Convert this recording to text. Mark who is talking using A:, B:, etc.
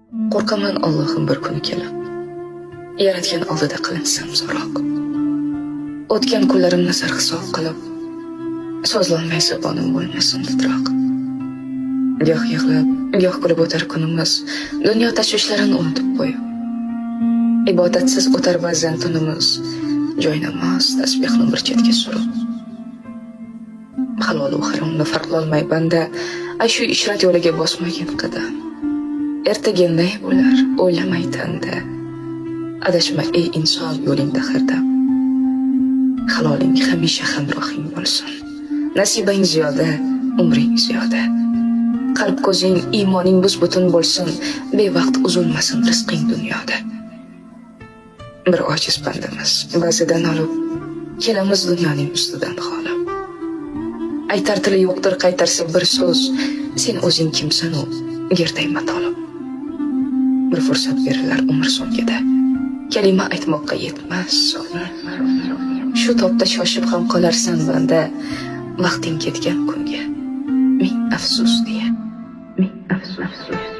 A: Qo'rqaman Allohim bir kuni kelib, yaratgan oldida qilinsam so'roq. O'tgan kunlarimni sarhisob qilib, so'zlanmay zabonim bo'lmasin titroq. Goh yig'lab, goh kulib o'tar kunimiz, dunyo tashvishlarini unutib qo'yib. Ibodatsiz o'tar ba'zan tunimiz, joynamoz tasbihni bir chetga surib. Halol va haromni farqlolmay banda, ay shu ishrat yo'liga bosmagan qadam. Ertaga ney bo'lar, o'ylamay tanda. Adashma ey inson yo'lingda hardam. Haloling hamisha hamrohing bo'lsin. Nasibang ziyoda, umring ziyoda. Qalb ko'zing, iymoning bus-butun bo'lsin, bevaqt uzilmasin rizqing dunyoda. Bir ojiz bandamiz, ba'zidan olib, kelamiz dunyoning ustidan g'olib. Aytar tili yo'qdir qaytarsa bir so'z, sen o'zing kimsan u, gerdayma tolib. Bir fursat berilar umr so'ngida, kalima aytmoqqa yetmas son. Shu topda shoshib ham qolarsan banda, vaqting ketgan kunga. Ming afsus deya, ming afsus.